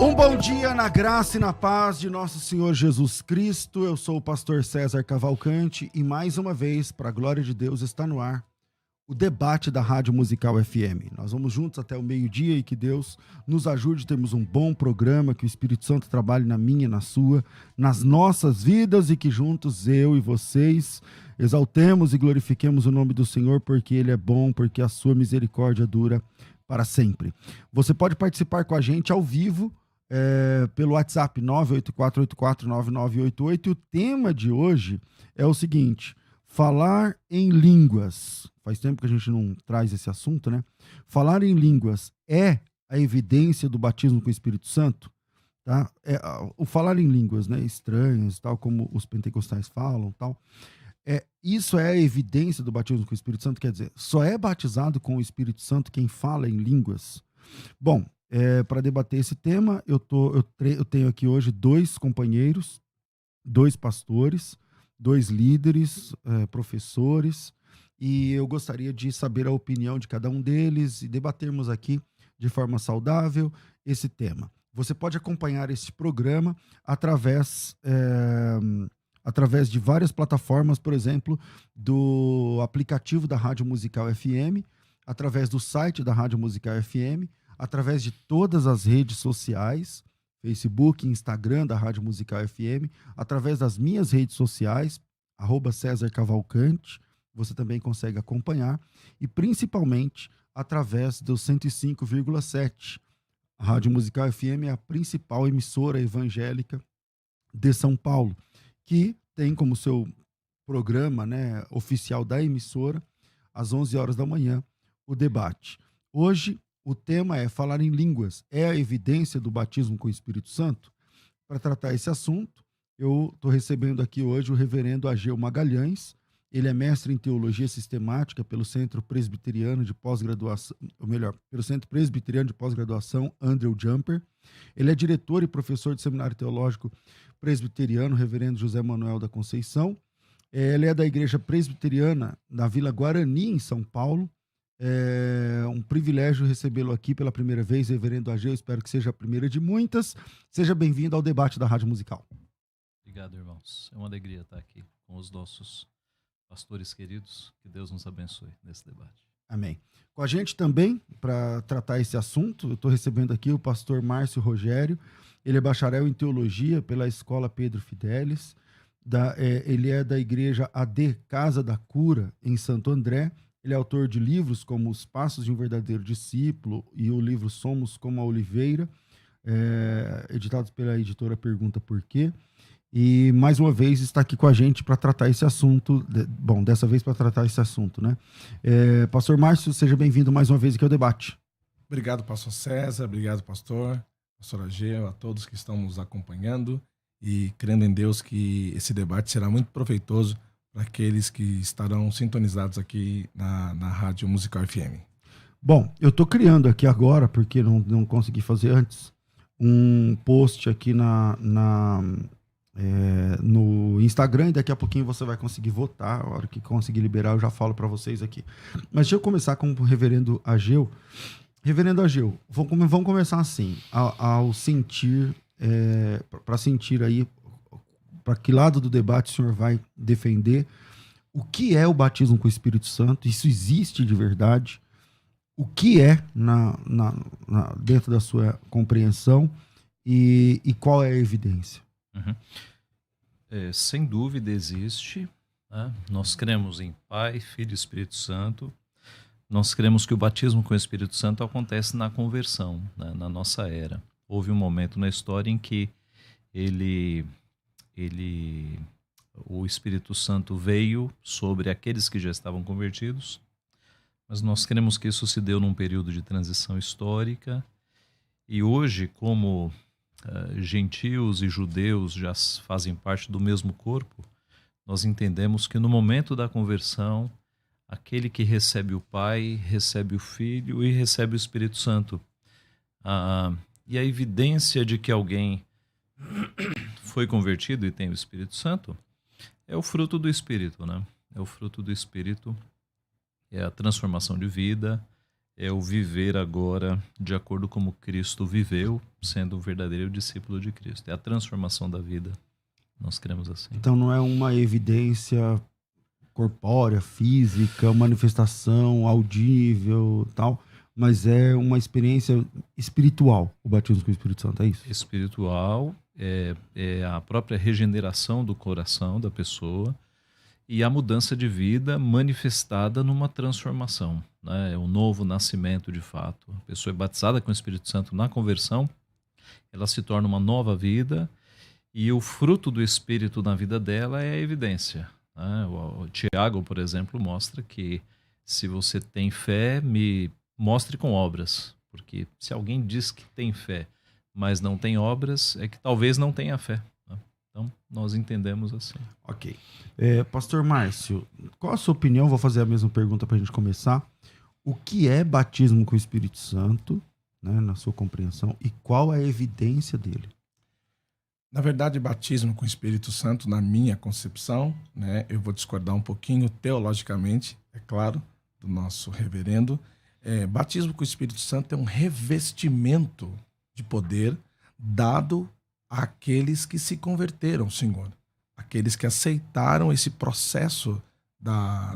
Um bom dia na graça e na paz de nosso Senhor Jesus Cristo. Eu sou o pastor César Cavalcante e mais uma vez, para a glória de Deus, está no ar o debate da Rádio Musical FM. Nós vamos juntos até o meio-dia e que Deus nos ajude a termos um bom programa, que o Espírito Santo trabalhe na minha, na sua, nas nossas vidas e que juntos eu e vocês exaltemos e glorifiquemos o nome do Senhor, porque Ele é bom, porque a sua misericórdia dura para sempre. Você pode participar com a gente ao vivo, pelo WhatsApp 984849988, e o tema de hoje é o seguinte: falar em línguas. Faz tempo que a gente não traz esse assunto, né? Falar em línguas é a evidência do batismo com o Espírito Santo? Tá? O falar em línguas, né, estranhas, tal como os pentecostais falam, tal. Isso é a evidência do batismo com o Espírito Santo? Quer dizer, só é batizado com o Espírito Santo quem fala em línguas? Bom, para debater esse tema, eu tenho aqui hoje dois companheiros, dois pastores, dois líderes, professores, e eu gostaria de saber a opinião de cada um deles e debatermos aqui de forma saudável esse tema. Você pode acompanhar esse programa através de várias plataformas, por exemplo, do aplicativo da Rádio Musical FM, através do site da Rádio Musical FM, através de todas as redes sociais, Facebook, Instagram da Rádio Musical FM, através das minhas redes sociais, @César Cavalcante, você também consegue acompanhar, e principalmente através do 105,7. A Rádio Musical FM é a principal emissora evangélica de São Paulo, que tem como seu programa, né, oficial da emissora, às 11 horas da manhã, o debate. Hoje, o tema é falar em línguas. É a evidência do batismo com o Espírito Santo? Para tratar esse assunto, eu estou recebendo aqui hoje o reverendo Ageu Magalhães. Ele é mestre em teologia sistemática pelo Centro Presbiteriano de Pós-Graduação, pelo Centro Presbiteriano de Pós-Graduação Andrew Jumper. Ele é diretor e professor do Seminário Teológico Presbiteriano, reverendo José Manuel da Conceição. Ele é da Igreja Presbiteriana na Vila Guarani, em São Paulo. É um privilégio recebê-lo aqui pela primeira vez, reverendo Ageu. Espero que seja a primeira de muitas. Seja bem-vindo ao debate da Rádio Musical. Obrigado, irmãos. É uma alegria estar aqui com os nossos pastores queridos. Que Deus nos abençoe nesse debate. Amém. Com a gente também, para tratar esse assunto, eu estou recebendo aqui o pastor Márcio Rogério. Ele é bacharel em teologia pela Escola Pedro Fidelis. Ele é da igreja AD Casa da Cura, em Santo André. Ele é autor de livros como Os Passos de um Verdadeiro Discípulo e o livro Somos como a Oliveira, editados pela editora Pergunta Por Quê. E, mais uma vez, está aqui com a gente para tratar esse assunto. Dessa vez para tratar esse assunto, né? Pastor Márcio, seja bem-vindo mais uma vez aqui ao debate. Obrigado, pastor César. Obrigado, pastor Ageu, a todos que estão nos acompanhando e crendo em Deus que esse debate será muito proveitoso para aqueles que estarão sintonizados aqui na Rádio Musical FM. Bom, eu estou criando aqui agora, porque não consegui fazer antes, um post aqui no Instagram, e daqui a pouquinho você vai conseguir votar. A hora que conseguir liberar, eu já falo para vocês aqui. Mas deixa eu começar com o reverendo Ageu. Reverendo Ageu, vamos começar assim, ao sentir, para sentir aí, para que lado do debate o senhor vai defender? O que é o batismo com o Espírito Santo? Isso existe de verdade? O que é dentro da sua compreensão? E qual é a evidência? Uhum. Sem dúvida existe, né? Nós cremos em Pai, Filho e Espírito Santo. Nós cremos que o batismo com o Espírito Santo acontece na conversão, né? Na nossa era. Houve um momento na história em que o Espírito Santo veio sobre aqueles que já estavam convertidos, mas nós cremos que isso se deu num período de transição histórica, e hoje, como gentios e judeus já fazem parte do mesmo corpo, nós entendemos que no momento da conversão, aquele que recebe o Pai, recebe o Filho e recebe o Espírito Santo. E a evidência de que alguém foi convertido e tem o Espírito Santo é o fruto do Espírito, né? É o fruto do Espírito, é a transformação de vida, é o viver agora de acordo como Cristo viveu, sendo um verdadeiro discípulo de Cristo. É a transformação da vida. Nós cremos assim. Então não é uma evidência corpórea, física, manifestação audível, tal, mas é uma experiência espiritual, o batismo com o Espírito Santo, é isso? Espiritual, é a própria regeneração do coração da pessoa e a mudança de vida manifestada numa transformação, né? É um novo nascimento de fato. A pessoa é batizada com o Espírito Santo na conversão, ela se torna uma nova vida e o fruto do Espírito na vida dela é a evidência, né? O Tiago, por exemplo, mostra que se você tem fé, me mostre com obras, porque se alguém diz que tem fé, mas não tem obras, é que talvez não tenha fé. Né? Então, nós entendemos assim. Ok. Pastor Márcio, qual a sua opinião? Vou fazer a mesma pergunta para a gente começar. O que é batismo com o Espírito Santo, né, na sua compreensão, e qual é a evidência dele? Na verdade, batismo com o Espírito Santo, na minha concepção, né, eu vou discordar um pouquinho teologicamente, é claro, do nosso reverendo. Batismo com o Espírito Santo é um revestimento de poder dado àqueles que se converteram, Senhor. Aqueles que aceitaram esse processo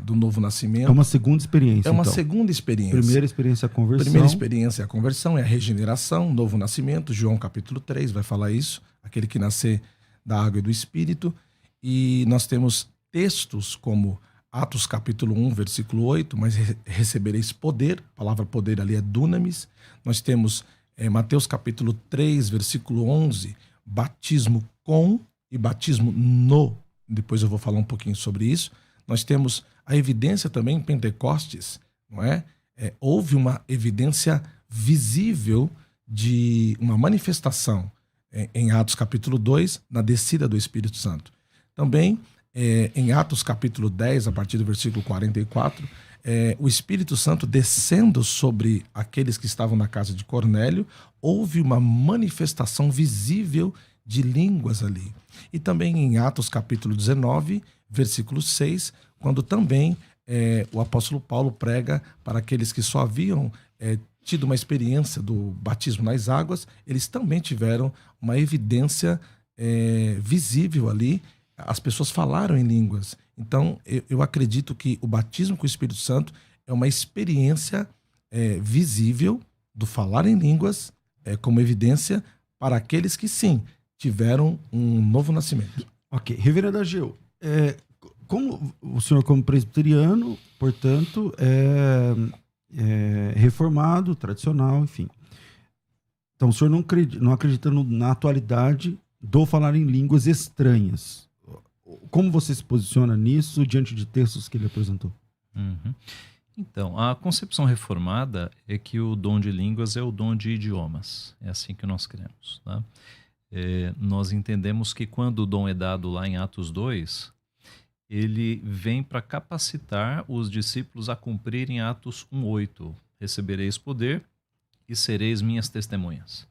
do novo nascimento. É uma segunda experiência, É uma então. segunda experiência. Primeira experiência é a conversão. Primeira experiência é a conversão, é a regeneração, novo nascimento. João capítulo 3 vai falar isso. Aquele que nascer da água e do Espírito. E nós temos textos como Atos capítulo 1, versículo 8, mas recebereis poder. A palavra poder ali é dunamis. Nós temos Mateus capítulo 3, versículo 11, batismo com e batismo no. Depois eu vou falar um pouquinho sobre isso. Nós temos a evidência também em Pentecostes, não é? Houve uma evidência visível de uma manifestação em Atos capítulo 2, na descida do Espírito Santo. Também em Atos capítulo 10, a partir do versículo 44, o Espírito Santo descendo sobre aqueles que estavam na casa de Cornélio, houve uma manifestação visível de línguas ali. E também em Atos capítulo 19, versículo 6, quando também o apóstolo Paulo prega para aqueles que só haviam tido uma experiência do batismo nas águas, eles também tiveram uma evidência visível ali. As pessoas falaram em línguas. Então, eu acredito que o batismo com o Espírito Santo é uma experiência visível do falar em línguas como evidência para aqueles que, sim, tiveram um novo nascimento. Ok. Reverendo Ageu, como o senhor, como presbiteriano, portanto, reformado, tradicional, enfim. Então, o senhor não acredita na atualidade do falar em línguas estranhas. Como você se posiciona nisso diante de textos que ele apresentou? Uhum. Então, a concepção reformada é que o dom de línguas é o dom de idiomas. É assim que nós cremos. Tá? Nós entendemos que quando o dom é dado lá em Atos 2, ele vem para capacitar os discípulos a cumprirem Atos 1:8. Recebereis poder e sereis minhas testemunhas.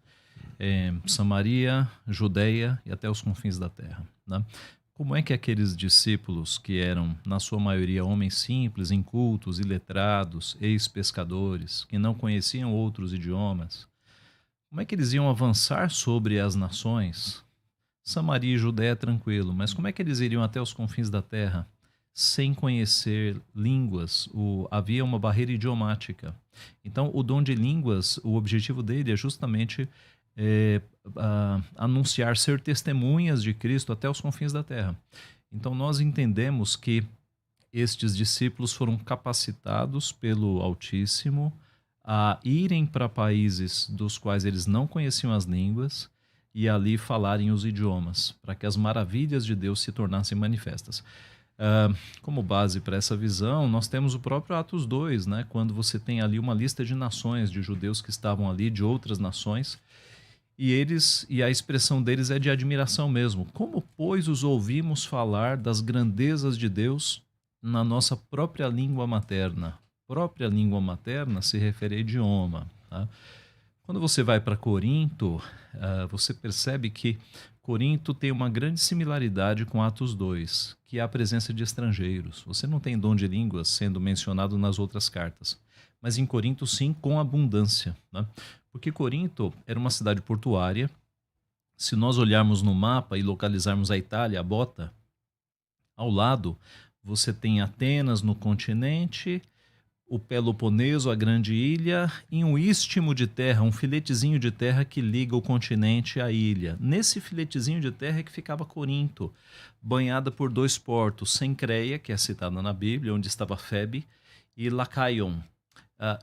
Samaria, Judeia e até os confins da terra. Né? Como é que aqueles discípulos que eram, na sua maioria, homens simples, incultos, iletrados, ex-pescadores, que não conheciam outros idiomas, como é que eles iam avançar sobre as nações? Samaria e Judeia é tranquilo, mas como é que eles iriam até os confins da terra sem conhecer línguas? Havia uma barreira idiomática. Então, o dom de línguas, o objetivo dele é justamente anunciar, ser testemunhas de Cristo até os confins da terra. Então, nós entendemos que estes discípulos foram capacitados pelo Altíssimo a irem para países dos quais eles não conheciam as línguas e ali falarem os idiomas, para que as maravilhas de Deus se tornassem manifestas. Como base para essa visão, nós temos o próprio Atos 2, né? Quando você tem ali uma lista de nações, de judeus que estavam ali, de outras nações, e a expressão deles é de admiração mesmo. Como, pois, os ouvimos falar das grandezas de Deus na nossa própria língua materna? Própria língua materna se refere a idioma. Tá? Quando você vai para Corinto, você percebe que Corinto tem uma grande similaridade com Atos 2, que é a presença de estrangeiros. Você não tem dom de línguas sendo mencionado nas outras cartas, mas em Corinto sim, com abundância, né? Porque Corinto era uma cidade portuária. Se nós olharmos no mapa e localizarmos a Itália, a bota, ao lado você tem Atenas no continente, o Peloponeso, a grande ilha, e um istmo de terra, um filetezinho de terra que liga o continente à ilha. Nesse filetezinho de terra é que ficava Corinto, banhada por 2 portos, Cencreia, que é citada na Bíblia, onde estava Febe, e Lacaion.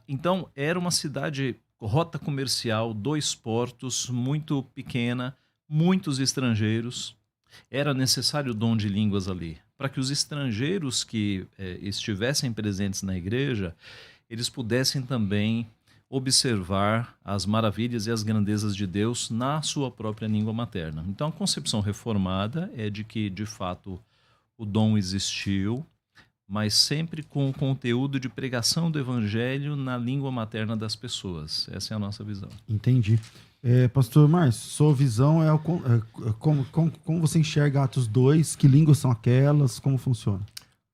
Então, era uma cidade, rota comercial, 2 portos, muito pequena, muitos estrangeiros. Era necessário o dom de línguas ali, para que os estrangeiros que estivessem presentes na igreja, eles pudessem também observar as maravilhas e as grandezas de Deus na sua própria língua materna. Então, a concepção reformada é de que, de fato, o dom existiu, mas sempre com o conteúdo de pregação do evangelho na língua materna das pessoas. Essa é a nossa visão. Entendi. Pastor Márcio, sua visão como você enxerga Atos 2? Que línguas são aquelas? Como funciona?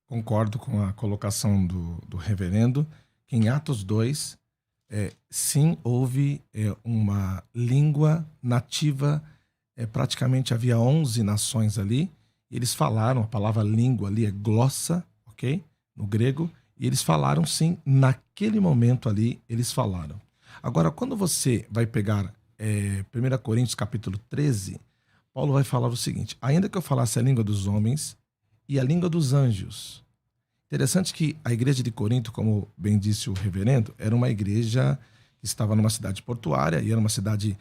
Concordo com a colocação do reverendo, que em Atos 2, sim, houve uma língua nativa, praticamente havia 11 nações ali, e eles falaram, a palavra língua ali é glossa, ok? No grego, e eles falaram sim, naquele momento ali, eles falaram. Agora, quando você vai pegar 1 Coríntios capítulo 13, Paulo vai falar o seguinte: ainda que eu falasse a língua dos homens e a língua dos anjos. Interessante que a igreja de Corinto, como bem disse o reverendo, era uma igreja que estava numa cidade portuária e era uma cidade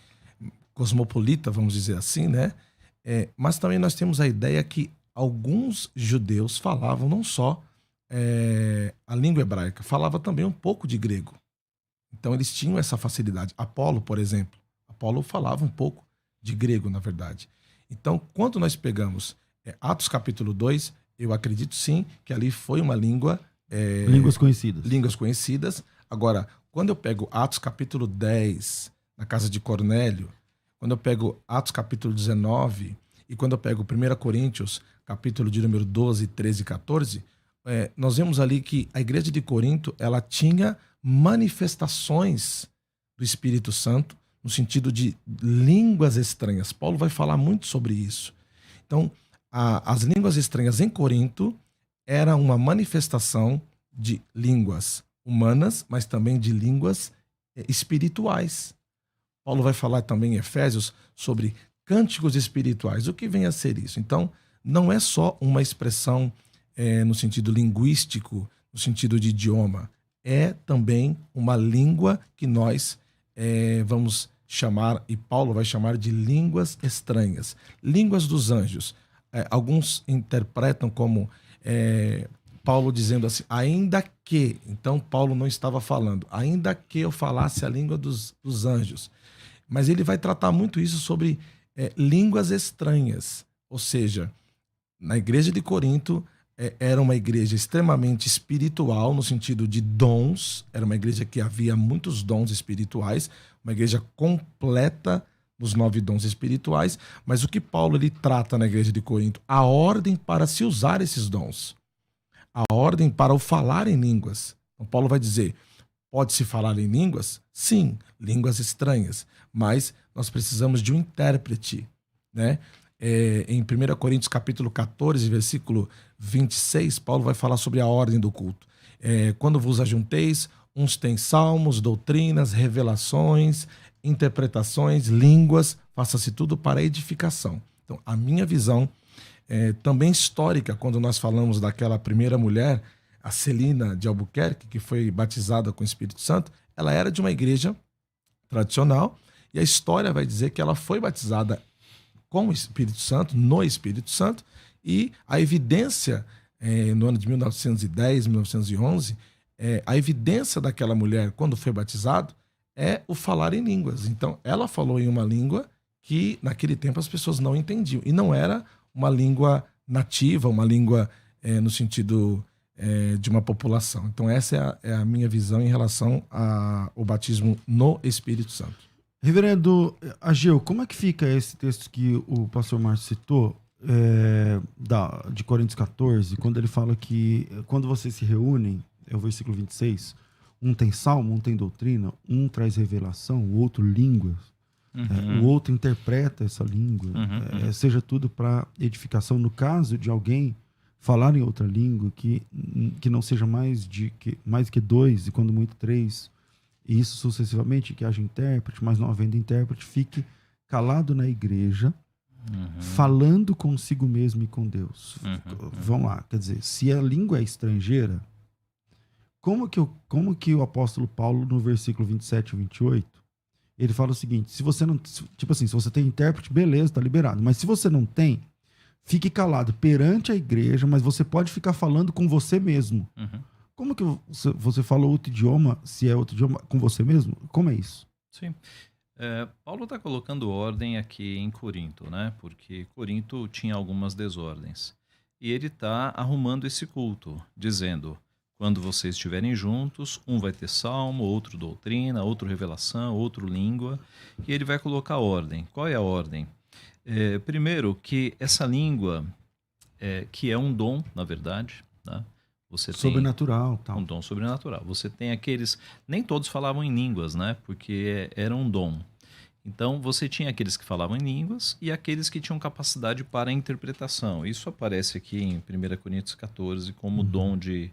cosmopolita, vamos dizer assim, né? Mas também nós temos a ideia que alguns judeus falavam não só a língua hebraica, falava também um pouco de grego. Então eles tinham essa facilidade. Apolo, por exemplo, Apolo falava um pouco de grego, na verdade. Então, quando nós pegamos Atos capítulo 2, eu acredito sim que ali foi uma língua... línguas conhecidas. Línguas conhecidas. Agora, quando eu pego Atos capítulo 10, na casa de Cornélio, quando eu pego Atos capítulo 19, e quando eu pego 1 Coríntios, capítulo de número 12, 13 e 14, nós vemos ali que a igreja de Corinto, ela tinha manifestações do Espírito Santo, no sentido de línguas estranhas. Paulo vai falar muito sobre isso. Então, as línguas estranhas em Corinto era uma manifestação de línguas humanas, mas também de línguas espirituais. Paulo vai falar também em Efésios sobre cânticos espirituais. O que vem a ser isso? Então, não é só uma expressão no sentido linguístico, no sentido de idioma. É também uma língua que nós vamos chamar, e Paulo vai chamar de línguas estranhas. Línguas dos anjos. Alguns interpretam como Paulo dizendo assim, ainda que, então Paulo não estava falando, ainda que eu falasse a língua dos anjos. Mas ele vai tratar muito isso sobre línguas estranhas. Ou seja, na igreja de Corinto, era uma igreja extremamente espiritual, no sentido de dons. Era uma igreja que havia muitos dons espirituais, uma igreja completa nos 9 dons espirituais. Mas o que Paulo ele trata na igreja de Corinto? A ordem para se usar esses dons. A ordem para o falar em línguas. Então Paulo vai dizer, pode-se falar em línguas? Sim, línguas estranhas. Mas nós precisamos de um intérprete, né? Em 1 Coríntios capítulo 14, versículo 26, Paulo vai falar sobre a ordem do culto. Quando vos ajunteis, uns têm salmos, doutrinas, revelações, interpretações, línguas, faça-se tudo para edificação. Então, a minha visão, também histórica, quando nós falamos daquela primeira mulher, a Celina de Albuquerque, que foi batizada com o Espírito Santo, ela era de uma igreja tradicional, e a história vai dizer que ela foi batizada com o Espírito Santo, no Espírito Santo, e a evidência, no ano de 1910, 1911, a evidência daquela mulher, quando foi batizado, é o falar em línguas. Então, ela falou em uma língua que, naquele tempo, as pessoas não entendiam. E não era uma língua nativa, uma língua no sentido de uma população. Então, essa é a minha visão em relação ao batismo no Espírito Santo. Reverendo Ageu, como é que fica esse texto que o pastor Márcio citou, de Coríntios 14, quando ele fala que quando vocês se reúnem, é o versículo 26, Um tem salmo, um tem doutrina, um traz revelação, o outro línguas. O outro interpreta essa língua. Seja tudo para edificação. No caso de alguém falar em outra língua, que não seja mais que 2, e quando muito 3, e isso sucessivamente, que haja intérprete, mas não havendo intérprete, fique calado na igreja, falando consigo mesmo e com Deus. Vamos lá, quer dizer, se a língua é estrangeira, como que o apóstolo Paulo, no versículo 27 e 28, ele fala o seguinte: se você não, tipo assim, se você tem intérprete, beleza, tá liberado, mas se você não tem, fique calado perante a igreja, mas você pode ficar falando com você mesmo. Como que você fala outro idioma, se é outro idioma, com você mesmo? Como é isso? Sim. Paulo está colocando ordem aqui em Corinto, né? Porque Corinto tinha algumas desordens. E ele está arrumando esse culto, dizendo: quando vocês estiverem juntos, um vai ter salmo, outro doutrina, outro revelação, outro língua, e ele vai colocar ordem. Qual é a ordem? Primeiro, que essa língua, que é um dom, na verdade, né? Você tem sobrenatural, tal. Um dom sobrenatural. Você tem aqueles... Nem todos falavam em línguas, né? Porque era um dom. Então, você tinha aqueles que falavam em línguas e aqueles que tinham capacidade para a interpretação. Isso aparece aqui em 1 Coríntios 14 como dom de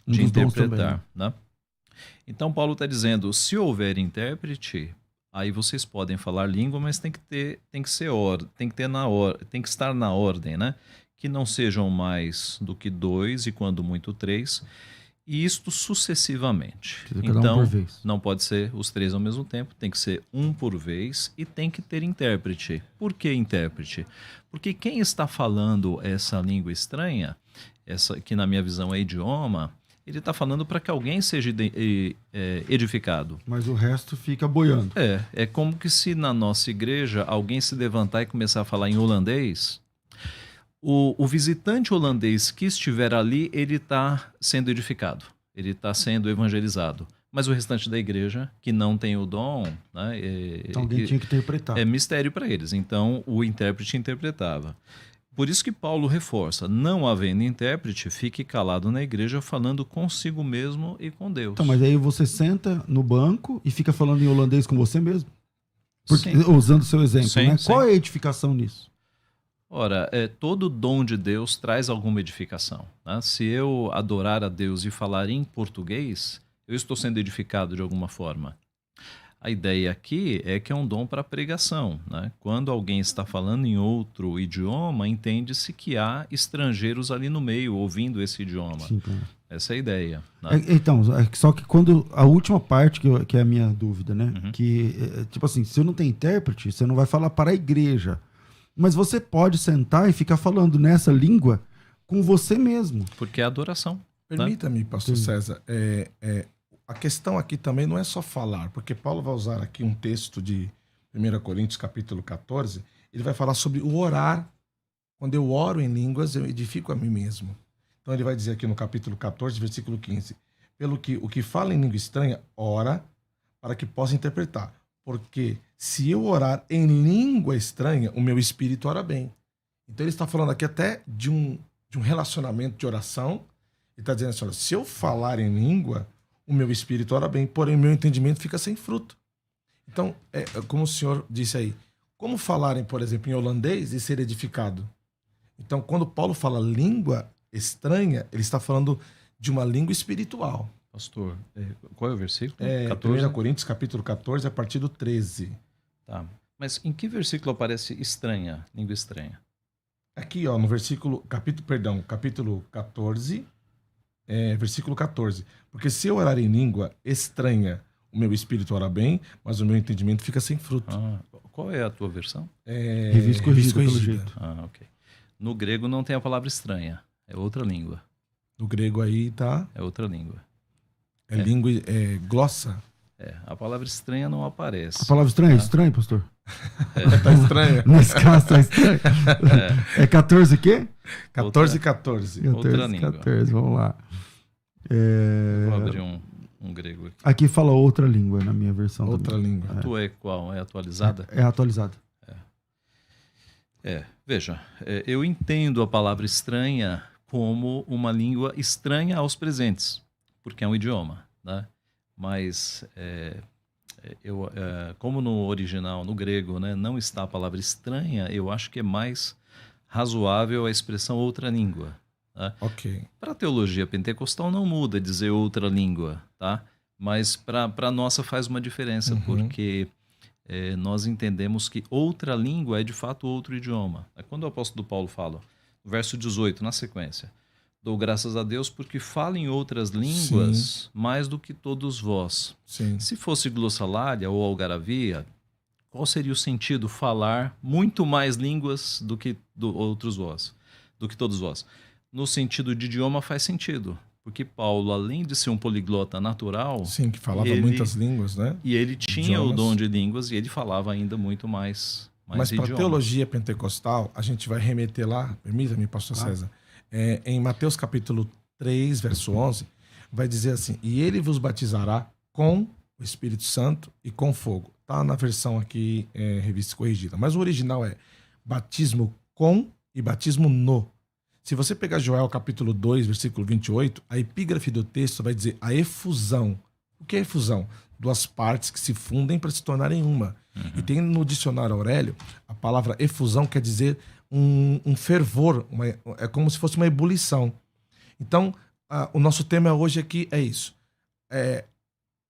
interpretar, né? Então, Paulo está dizendo, se houver intérprete, aí vocês podem falar língua, mas tem que estar na ordem, né? Que não sejam mais do que 2 e quando muito 3, e isto sucessivamente. Então, por vez. Não pode ser os 3 ao mesmo tempo, tem que ser um por vez e tem que ter intérprete. Por que intérprete? Porque quem está falando essa língua estranha, essa que na minha visão é idioma, ele está falando para que alguém seja edificado. Mas o resto fica boiando. É como que se na nossa igreja alguém se levantar e começar a falar em holandês, o visitante holandês que estiver ali, ele está sendo edificado, ele está sendo evangelizado. Mas o restante da igreja, que não tem o dom, né, então alguém tinha que interpretar. É mistério para eles. Então o intérprete interpretava. Por isso que Paulo reforça, não havendo intérprete, fique calado na igreja falando consigo mesmo e com Deus. Então, mas aí você senta no banco e fica falando em holandês com você mesmo? Usando o seu exemplo, sim, né? Sim. Qual é a edificação nisso? Ora, todo dom de Deus traz alguma edificação, né? Se eu adorar a Deus e falar em português, eu estou sendo edificado de alguma forma. A ideia aqui é que é um dom para pregação, né? Quando alguém está falando em outro idioma, entende-se que há estrangeiros ali no meio ouvindo esse idioma. Sim, claro. Essa é a ideia, né? Então, só que quando a última parte, que é a minha dúvida, né? Que, tipo assim, se eu não tenho intérprete, você não vai falar para a igreja. Mas você pode sentar e ficar falando nessa língua com você mesmo. Porque é adoração. Permita-me, pastor César, a questão aqui também não é só falar, porque Paulo vai usar aqui um texto de 1 Coríntios capítulo 14, ele vai falar sobre o orar. Quando eu oro em línguas, eu edifico a mim mesmo. Então ele vai dizer aqui no capítulo 14, versículo 15, pelo que o que fala em língua estranha, ora para que possa interpretar. Porque se eu orar em língua estranha, o meu espírito ora bem. Então ele está falando aqui até de um relacionamento de oração. Ele está dizendo assim, olha, se eu falar em língua, o meu espírito ora bem, porém o meu entendimento fica sem fruto. Então, como o senhor disse aí, como falarem, por exemplo, em holandês e ser edificado? Então, quando Paulo fala língua estranha, ele está falando de uma língua espiritual. Pastor, qual é o versículo? 1 Coríntios, capítulo 14, a partir do 13. Tá. Mas em que versículo aparece estranha, língua estranha? Aqui, ó, no capítulo 14, versículo 14. Porque se eu orar em língua estranha, o meu espírito ora bem, mas o meu entendimento fica sem fruto. Qual é a tua versão? Revista corrigida, pelo jeito. Ok. No grego não tem a palavra estranha, é outra língua. No grego aí tá... É outra língua. Língua, glossa. A palavra estranha não aparece. A palavra estranha é estranho, pastor? Tá estranho. Nesse caso tá estranho. É 14 o quê? 14 e 14. Outra língua. 14, vamos lá. Vou abrir um grego aqui. Aqui fala outra língua na minha versão. Outra língua. A tua é qual? É atualizada? É atualizada. Veja, eu entendo a palavra estranha como uma língua estranha aos presentes, porque é um idioma, né? mas como no original, no grego, né, não está a palavra estranha, eu acho que é mais razoável a expressão outra língua. Tá? Ok. Para a teologia pentecostal não muda dizer outra língua, tá? Mas para a nossa faz uma diferença, porque nós entendemos que outra língua é de fato outro idioma. Quando o apóstolo Paulo fala, no verso 18, na sequência, dou graças a Deus porque falo em outras línguas mais do que todos vós. Sim. Se fosse glossolalia ou algaravia, qual seria o sentido falar muito mais línguas do que todos vós? No sentido de idioma faz sentido, porque Paulo, além de ser um poliglota natural... Sim, que falava muitas línguas, né? E ele tinha o dom de línguas e ele falava ainda muito mais Mas para a idiomas. teologia pentecostal, a gente vai remeter lá, permita-me, pastor César, em Mateus capítulo 3, verso 11, vai dizer assim, e ele vos batizará com o Espírito Santo e com fogo. Está na versão aqui, revista corrigida. Mas o original é batismo com e batismo no. Se você pegar Joel capítulo 2, versículo 28, a epígrafe do texto vai dizer a efusão. O que é efusão? Duas partes que se fundem para se tornarem uma. E tem no dicionário Aurélio, a palavra efusão quer dizer um fervor, é como se fosse uma ebulição. Então, o nosso tema hoje aqui é isso.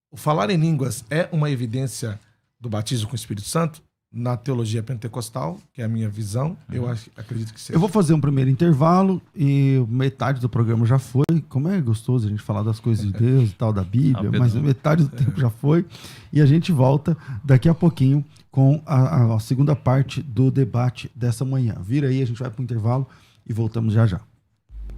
O falar em línguas é uma evidência do batismo com o Espírito Santo? Na teologia pentecostal, que é a minha visão, eu acredito que seja. Eu vou fazer um primeiro intervalo e metade do programa já foi. Como é gostoso a gente falar das coisas de Deus e tal, da Bíblia, mas metade do tempo já foi. E a gente volta daqui a pouquinho com a segunda parte do debate dessa manhã. Vira aí, a gente vai para o intervalo e voltamos já já.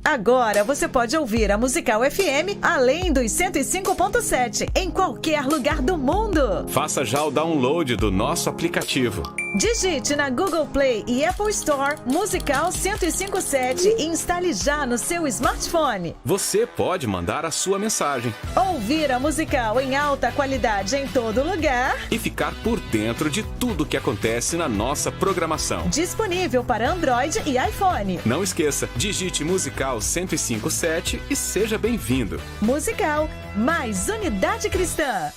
Agora você pode ouvir a Musical FM além dos 105.7 em qualquer lugar do mundo. Faça já o download do nosso aplicativo. Digite na Google Play e Apple Store Musical 105.7 e instale já no seu smartphone. Você pode mandar a sua mensagem. Ouvir a Musical em alta qualidade em todo lugar. E ficar por dentro de tudo que acontece na nossa programação. Disponível para Android e iPhone. Não esqueça, digite Musical 105.7 e seja bem-vindo. Musical, mais unidade cristã.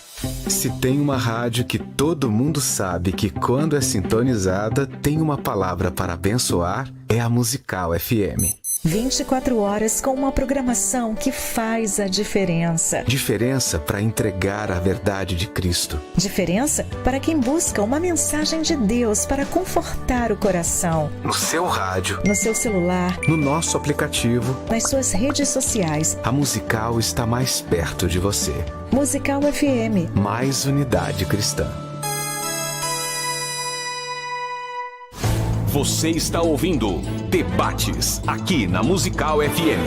Se tem uma rádio que todo mundo sabe que quando é sintonizada tem uma palavra para abençoar, é a Musical FM. 24 horas com uma programação que faz a diferença. Diferença para entregar a verdade de Cristo. Diferença para quem busca uma mensagem de Deus para confortar o coração. No seu rádio, no seu celular, no nosso aplicativo, nas suas redes sociais. A Musical está mais perto de você. Musical FM. Mais unidade cristã. Você está ouvindo Debates, aqui na Musical FM.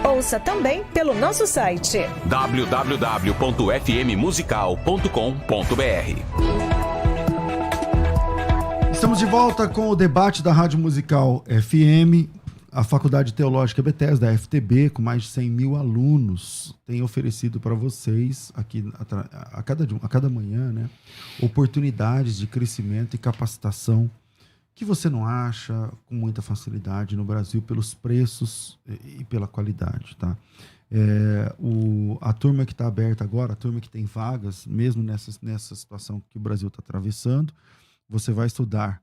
Ouça também pelo nosso site www.fmmusical.com.br. Estamos de volta com o debate da Rádio Musical FM. A Faculdade Teológica Bethesda, a FTB, com mais de 100 mil alunos, tem oferecido para vocês, aqui a cada manhã, né, oportunidades de crescimento e capacitação que você não acha com muita facilidade no Brasil pelos preços e pela qualidade. Tá? A turma que está aberta agora, a turma que tem vagas, mesmo nessa situação que o Brasil está atravessando, você vai estudar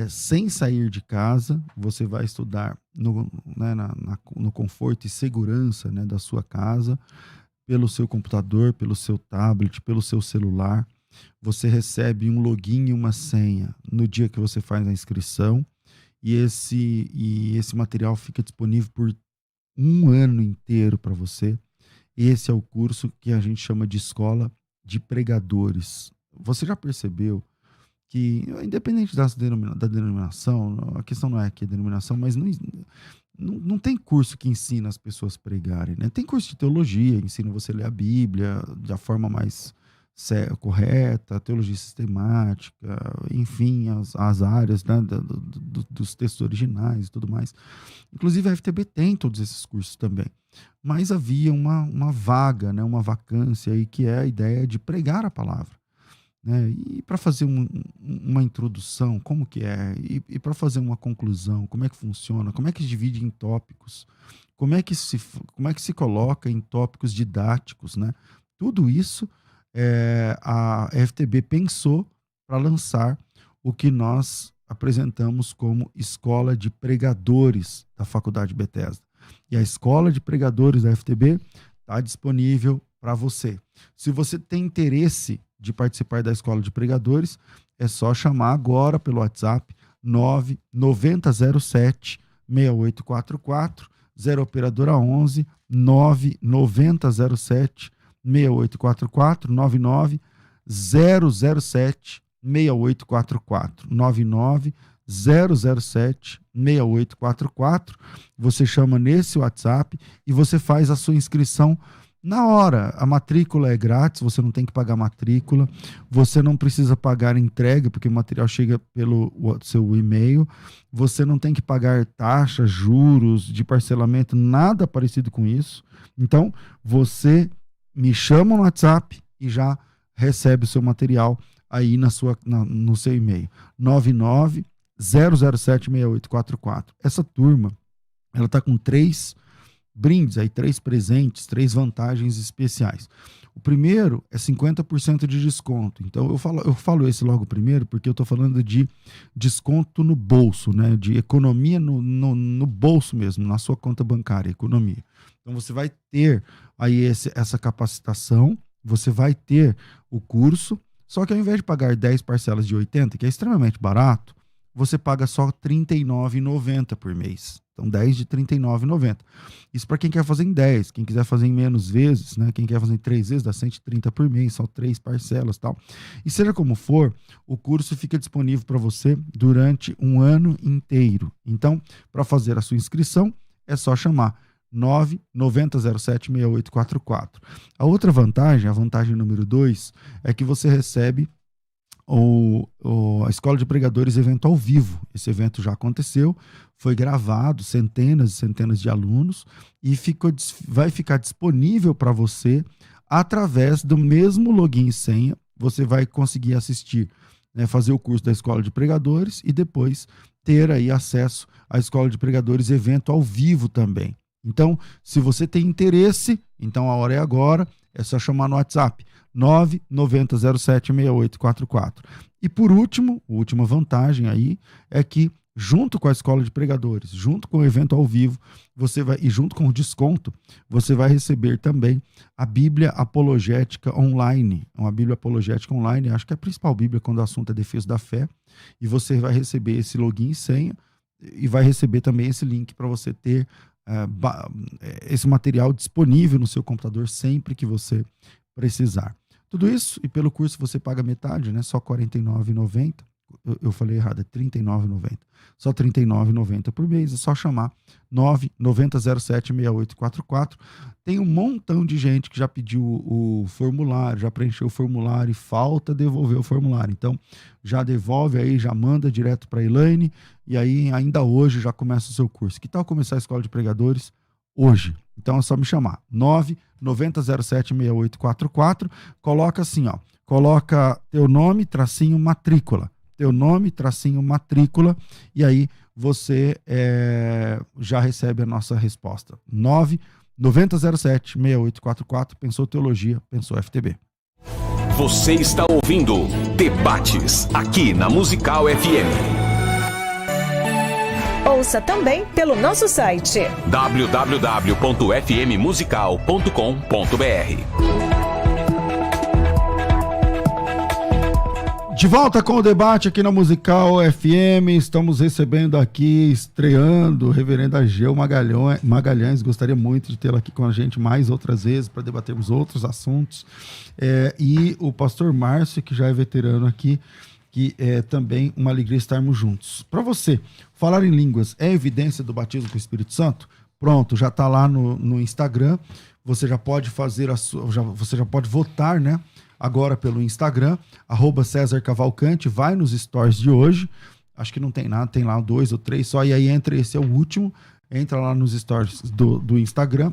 sem sair de casa, você vai estudar no conforto e segurança, né, da sua casa, pelo seu computador, pelo seu tablet, pelo seu celular. Você recebe um login e uma senha no dia que você faz a inscrição e esse material fica disponível por um ano inteiro para você. Esse é o curso que a gente chama de Escola de Pregadores. Você já percebeu que, independente da denominação, a questão não é aqui a denominação, mas não tem curso que ensina as pessoas a pregarem, né? Tem curso de teologia, ensina você a ler a Bíblia da forma mais correta, teologia sistemática, enfim, as áreas, né, dos textos originais e tudo mais. Inclusive a FTB tem todos esses cursos também. Mas havia uma vaga, né, uma vacância aí, que é a ideia de pregar a palavra. né? E para fazer uma introdução, como que é? E para fazer uma conclusão, como é que funciona? Como é que se divide em tópicos? Como é que se coloca em tópicos didáticos, né? Tudo isso a FTB pensou para lançar o que nós apresentamos como Escola de Pregadores da Faculdade Bethesda. E a Escola de Pregadores da FTB está disponível para você. Se você tem interesse de participar da Escola de Pregadores, é só chamar agora pelo WhatsApp 99007-6844, 0 operadora 11 99007-6844, 99007-6844, 99007-6844. Você chama nesse WhatsApp e você faz a sua inscrição na hora. A matrícula é grátis, você não tem que pagar matrícula, você não precisa pagar entrega, porque o material chega pelo seu e-mail, você não tem que pagar taxa, juros de parcelamento, nada parecido com isso. Então, você me chama no WhatsApp e já recebe o seu material aí no seu e-mail. 99007-6844. Essa turma, ela está com 3 brindes, aí 3 presentes, 3 vantagens especiais. O primeiro é 50% de desconto. Então, eu falo esse logo primeiro porque eu estou falando de desconto no bolso, né? De economia no bolso mesmo, na sua conta bancária, economia. Então, você vai ter aí essa capacitação, você vai ter o curso, só que ao invés de pagar 10 parcelas de 80, que é extremamente barato, você paga só R$ 39,90 por mês. Então, 10 de R$ 39,90. Isso para quem quer fazer em 10. Quem quiser fazer em menos vezes, né? Quem quer fazer em 3 vezes, dá 130 por mês, só 3 parcelas e tal. E seja como for, o curso fica disponível para você durante um ano inteiro. Então, para fazer a sua inscrição, é só chamar 99007-6844. A outra vantagem, a vantagem número 2, é que você recebe a Escola de Pregadores evento ao vivo. Esse evento já aconteceu, foi gravado, centenas e centenas de alunos, e vai ficar disponível para você através do mesmo login e senha. Você vai conseguir assistir, né, fazer o curso da Escola de Pregadores e depois ter aí acesso à Escola de Pregadores evento ao vivo também. Então, se você tem interesse, então a hora é agora, é só chamar no WhatsApp 99007-6844. E por último, a última vantagem aí é que junto com a Escola de Pregadores, junto com o evento ao vivo, e junto com o desconto, você vai receber também a Bíblia Apologética Online. Uma Bíblia Apologética Online, acho que é a principal Bíblia quando o assunto é defesa da fé, e você vai receber esse login e senha, e vai receber também esse link para você ter esse material disponível no seu computador sempre que você precisar. Tudo isso, e pelo curso você paga metade, né? Só R$ 49,90. Eu falei errado, é R$ 39,90. Só R$ 39,90 por mês. É só chamar 99007-6844. Tem um montão de gente que já pediu o formulário, já preencheu o formulário e falta devolver o formulário. Então, já devolve aí, já manda direto para a Elaine e aí ainda hoje já começa o seu curso. Que tal começar a Escola de Pregadores hoje? Então é só me chamar, 99007-6844, coloca assim, ó, coloca teu nome, tracinho, matrícula, e aí você já recebe a nossa resposta. 99007-6844, pensou teologia, pensou FTB. Você está ouvindo Debates, aqui na Musical FM. Ouça também pelo nosso site www.fmmusical.com.br. De volta com o debate aqui na Musical FM, estamos recebendo aqui, estreando, o reverendo Ageu Magalhães. Gostaria muito de tê-lo aqui com a gente mais outras vezes para debatermos outros assuntos. E o pastor Márcio, que já é veterano aqui, que é também uma alegria estarmos juntos. Para você, falar em línguas é evidência do batismo com o Espírito Santo? Pronto, já está lá no Instagram. Você já pode fazer você já pode votar, né? Agora pelo Instagram, @César Cavalcante, vai nos stories de hoje. Acho que não tem nada, tem lá 2 ou 3 só, e aí entra, esse é o último. entra lá nos stories do Instagram,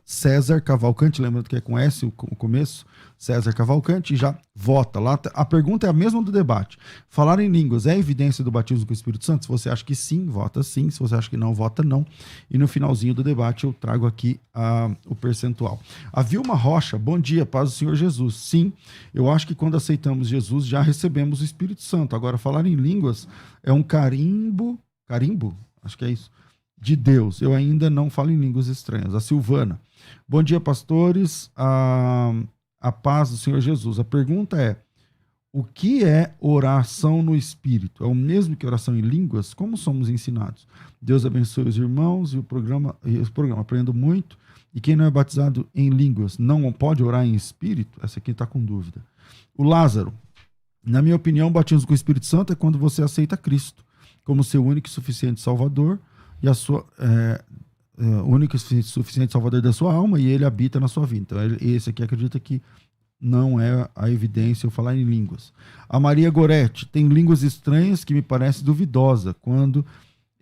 @César Cavalcante, lembrando que é com S o começo, César Cavalcante, e já vota. Lá a pergunta é a mesma do debate. Falar em línguas é evidência do batismo com o Espírito Santo? Se você acha que sim, vota sim. Se você acha que não, vota não. E no finalzinho do debate eu trago aqui o percentual. A Vilma Rocha, bom dia, paz do Senhor Jesus. Sim, eu acho que quando aceitamos Jesus já recebemos o Espírito Santo. Agora, falar em línguas é um carimbo, acho que é isso, de Deus. Eu ainda não falo em línguas estranhas. A Silvana, bom dia, pastores, a paz do Senhor Jesus. A pergunta é, o que é oração no Espírito? É o mesmo que oração em línguas? Como somos ensinados? Deus abençoe os irmãos e o programa, aprendo muito. E quem não é batizado em línguas não pode orar em Espírito? Essa aqui está com dúvida. O Lázaro, na minha opinião, o batismo com o Espírito Santo é quando você aceita Cristo como seu único e suficiente Salvador, e a sua único e suficiente Salvador da sua alma, e ele habita na sua vida. Então, esse aqui acredita que não é a evidência eu falar em línguas. A Maria Goretti, tem línguas estranhas que me parece duvidosa, quando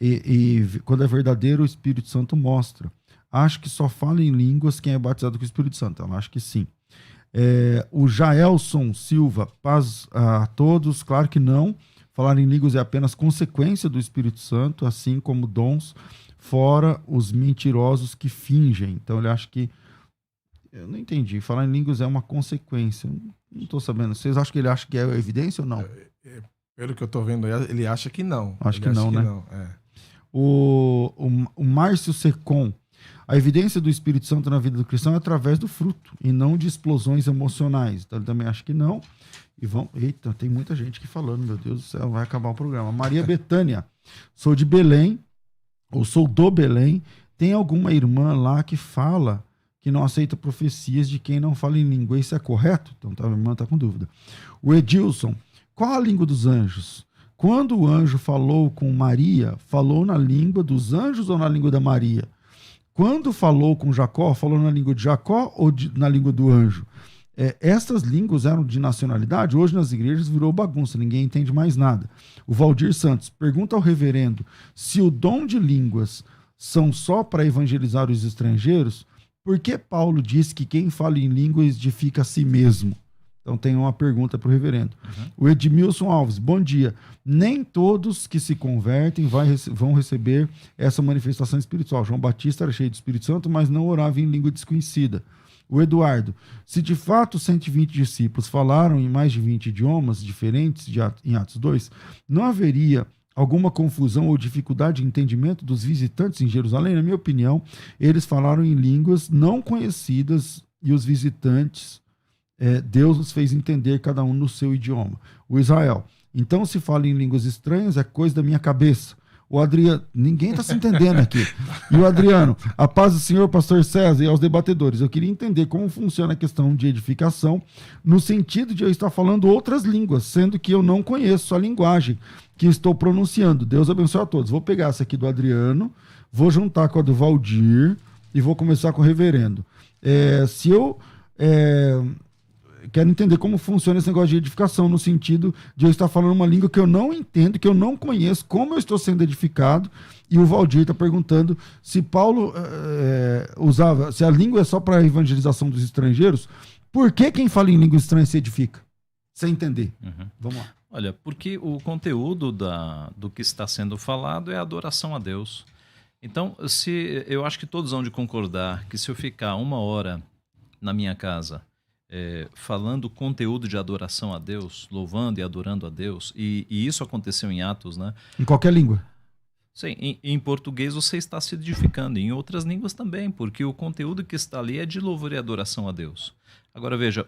é verdadeiro o Espírito Santo mostra. Acho que só fala em línguas quem é batizado com o Espírito Santo. Ela acha que sim. O Jaelson Silva, paz a todos, claro que não. Falar em línguas é apenas consequência do Espírito Santo, assim como dons, fora os mentirosos que fingem. Então ele acha que... Eu não entendi. Falar em línguas é uma consequência. Não estou sabendo. Vocês acham que ele acha que é evidência ou não? Pelo que eu estou vendo, ele acha que não. Acho que não, né? Não. O Márcio Secom. A evidência do Espírito Santo na vida do cristão é através do fruto e não de explosões emocionais. Então ele também acha que não. E eita, tem muita gente aqui falando, meu Deus do céu, vai acabar o programa. Maria Betânia, sou de Belém, ou sou do Belém. Tem alguma irmã lá que fala que não aceita profecias de quem não fala em língua? Isso é correto? Então a irmã está com dúvida. O Edilson, qual a língua dos anjos? Quando o anjo falou com Maria, falou na língua dos anjos ou na língua da Maria? Quando falou com Jacó, falou na língua de Jacó ou na língua do anjo? Essas línguas eram de nacionalidade, hoje nas igrejas virou bagunça, ninguém entende mais nada. O Valdir Santos pergunta ao reverendo se o dom de línguas são só para evangelizar os estrangeiros, por que Paulo diz que quem fala em línguas edifica a si mesmo? Então tem uma pergunta para o reverendo. O Edmilson Alves, bom dia. Nem todos que se convertem vão receber essa manifestação espiritual. João Batista era cheio do Espírito Santo, mas não orava em língua desconhecida. O Eduardo, se de fato 120 discípulos falaram em mais de 20 idiomas diferentes em Atos 2, não haveria alguma confusão ou dificuldade de entendimento dos visitantes em Jerusalém? Na minha opinião, eles falaram em línguas não conhecidas e os visitantes, Deus os fez entender cada um no seu idioma. O Israel, então se fala em línguas estranhas é coisa da minha cabeça. O Adriano, ninguém está se entendendo aqui. E o Adriano, a paz do Senhor, pastor César, e aos debatedores. Eu queria entender como funciona a questão de edificação, no sentido de eu estar falando outras línguas, sendo que eu não conheço a linguagem que estou pronunciando. Deus abençoe a todos. Vou pegar essa aqui do Adriano, vou juntar com a do Valdir e vou começar com o reverendo. Se eu quero entender como funciona esse negócio de edificação, no sentido de eu estar falando uma língua que eu não entendo, que eu não conheço, como eu estou sendo edificado. E o Valdir está perguntando se Paulo usava, se a língua é só para a evangelização dos estrangeiros, por que quem fala em língua estranha se edifica? Sem entender. Vamos lá. Olha, porque o conteúdo do que está sendo falado é a adoração a Deus. Então, eu acho que todos vão de concordar que se eu ficar 1 hora na minha casa falando conteúdo de adoração a Deus, louvando e adorando a Deus, e isso aconteceu em Atos, né? Em qualquer língua. Sim, em português você está se edificando, em outras línguas também, porque o conteúdo que está ali é de louvor e adoração a Deus. Agora veja,